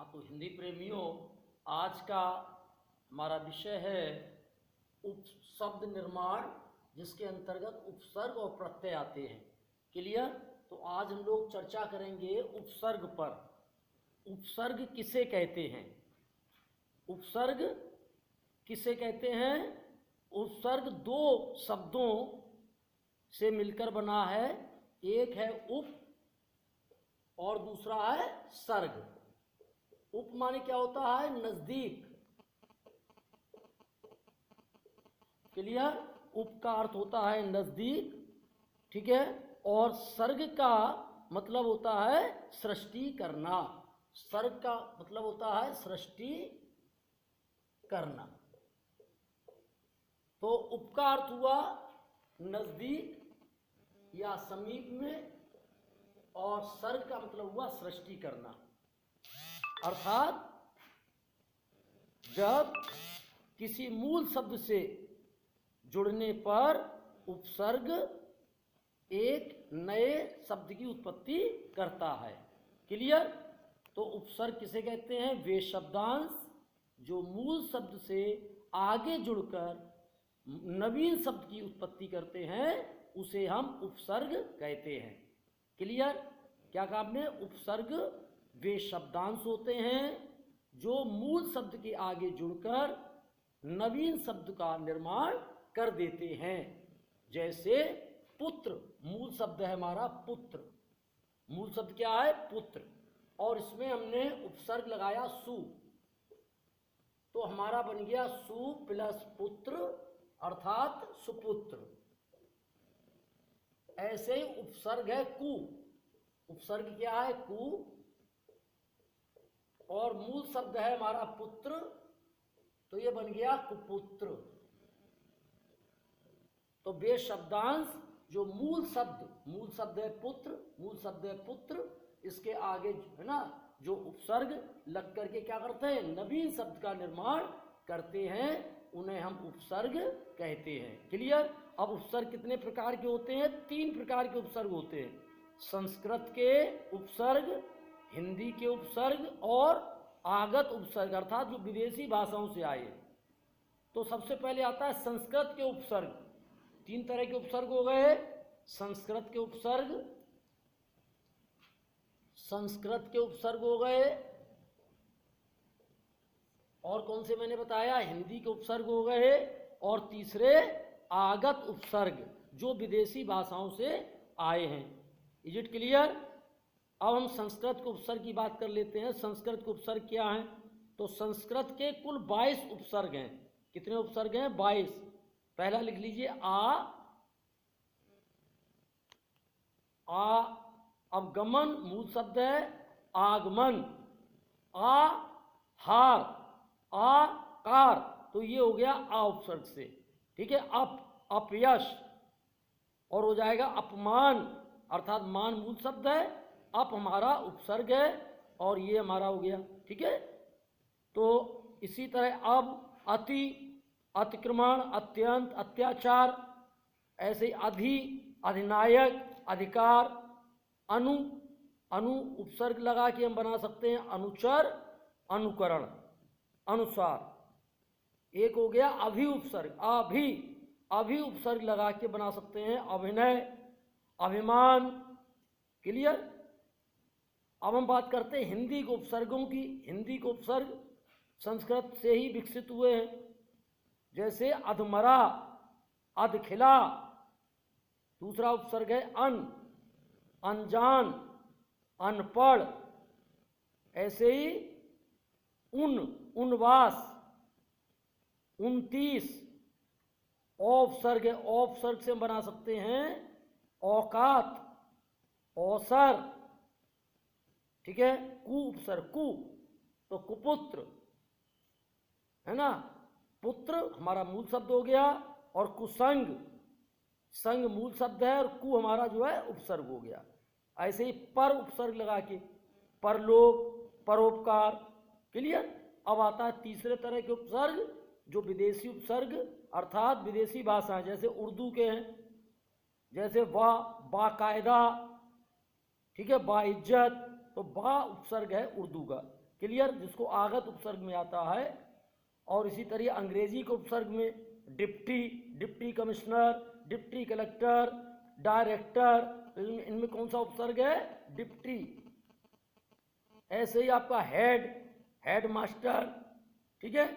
हाँ, तो हिंदी प्रेमियों, आज का हमारा विषय है उपशब्द निर्माण, जिसके अंतर्गत उपसर्ग और प्रत्यय आते हैं। क्लियर? तो आज हम लोग चर्चा करेंगे उपसर्ग पर। उपसर्ग किसे कहते हैं? उपसर्ग किसे कहते हैं? उपसर्ग दो शब्दों से मिलकर बना है। एक है उप और दूसरा है सर्ग। उप माने क्या होता है? नजदीक। क्लियर? उप का अर्थ होता है नजदीक, ठीक है। और सर्ग का मतलब होता है सृष्टि करना। सर्ग का मतलब होता है सृष्टि करना। तो उप का अर्थ हुआ नजदीक या समीप में, और सर्ग का मतलब हुआ सृष्टि करना। अर्थात जब किसी मूल शब्द से जुड़ने पर उपसर्ग एक नए शब्द की उत्पत्ति करता है। क्लियर? तो उपसर्ग किसे कहते हैं? वे शब्दांश जो मूल शब्द से आगे जुड़कर नवीन शब्द की उत्पत्ति करते हैं, उसे हम उपसर्ग कहते हैं। क्लियर? क्या कहा आपने? उपसर्ग वे शब्दांश होते हैं जो मूल शब्द के आगे जुड़कर नवीन शब्द का निर्माण कर देते हैं। जैसे पुत्र, मूल शब्द है हमारा पुत्र। मूल शब्द क्या है? पुत्र। और इसमें हमने उपसर्ग लगाया सु, तो हमारा बन गया सु प्लस पुत्र अर्थात सुपुत्र। ऐसे ही उपसर्ग है कु। उपसर्ग क्या है? कु। और मूल शब्द है हमारा पुत्र, तो ये बन गया कुपुत्र। तो वे शब्दांश जो मूल शब्द है पुत्र, मूल शब्द है पुत्र, इसके आगे है ना जो उपसर्ग लग करके क्या करते हैं? नवीन शब्द का निर्माण करते हैं, उन्हें हम उपसर्ग कहते हैं। क्लियर? अब उपसर्ग कितने प्रकार के होते हैं? 3 प्रकार के उपसर्ग होते हैं। संस्कृत के उपसर्ग, हिंदी के उपसर्ग और आगत उपसर्ग, अर्थात जो विदेशी भाषाओं से आए। तो सबसे पहले आता है संस्कृत के उपसर्ग। 3 तरह के उपसर्ग हो गए। संस्कृत के उपसर्ग, हो गए। और कौन से मैंने बताया? हिंदी के उपसर्ग हो गए। और तीसरे आगत उपसर्ग जो विदेशी भाषाओं से आए हैं। Is it clear? अब हम संस्कृत के उपसर्ग की बात कर लेते हैं। संस्कृत के उपसर्ग क्या हैं? तो संस्कृत के कुल 22 उपसर्ग हैं। कितने उपसर्ग हैं? 22। पहला लिख लीजिए आ। अब गमन मूल शब्द है आगमन। आ हार, आ कार, तो ये हो गया आ उपसर्ग से। ठीक है। अपयश, और हो जाएगा अपमान, अर्थात मान मूल शब्द है, अप हमारा उपसर्ग है, और ये हमारा हो गया। ठीक है। तो इसी तरह अब अति, अतिक्रमण, अत्यंत, अत्याचार, ऐसे अधि, अधिनायक, अधिकार, अनु उपसर्ग लगा के हम बना सकते हैं अनुचर, अनुकरण, अनुसार। एक हो गया अभि उपसर्ग, अभि उपसर्ग लगा के बना सकते हैं अभिनय, अभिमान। क्लियर? अब हम बात करते हैं हिंदी के उपसर्गों की। हिंदी के उपसर्ग संस्कृत से ही विकसित हुए हैं। जैसे अधमरा, अधखिला। दूसरा उपसर्ग है अनजान, अनपढ़। ऐसे ही उनवास, 29। औपसर्ग है, औपसर्ग से हम बना सकते हैं औकात, औसर। ठीक है। कु उपसर्ग, कु, तो कुपुत्र है ना। पुत्र हमारा मूल शब्द हो गया, और कुसंग, संग मूल शब्द है, और कु हमारा जो है उपसर्ग हो गया। ऐसे ही पर उपसर्ग लगा के परलोक, परोपकार। क्लियर? अब आता है तीसरे तरह के उपसर्ग जो विदेशी उपसर्ग, अर्थात विदेशी भाषा, जैसे उर्दू के हैं। जैसे बाकायदा, ठीक है, बाइज्जत। तो बा उपसर्ग है उर्दू का। क्लियर, जिसको आगत उपसर्ग में आता है। और इसी तरह अंग्रेजी के उपसर्ग में deputy, deputy commissioner, deputy collector, director, इनमें कौन सा उपसर्ग है? डिप्टी। ऐसे ही आपका हेड, हेड मास्टर, ठीक है।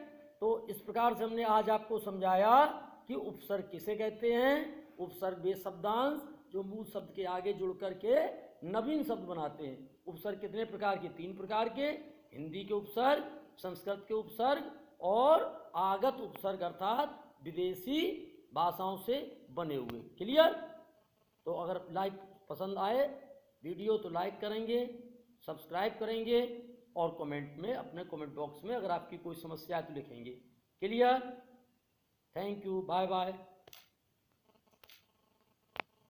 तो इस प्रकार से हमने आज आपको समझाया कि उपसर्ग किसे कहते हैं। उपसर्ग वे शब्दांश जो मूल शब्द के आगे जुड़ करके नवीन शब्द बनाते हैं। उपसर्ग कितने प्रकार के? 3 प्रकार के, हिंदी के उपसर्ग, संस्कृत के उपसर्ग और आगत उपसर्ग अर्थात विदेशी भाषाओं से बने हुए। क्लियर। तो अगर लाइक पसंद आए वीडियो तो लाइक करेंगे, सब्सक्राइब करेंगे और कमेंट में अपने कमेंट बॉक्स में अगर आपकी कोई समस्या है तो लिखेंगे। Clear. Thank you, bye bye.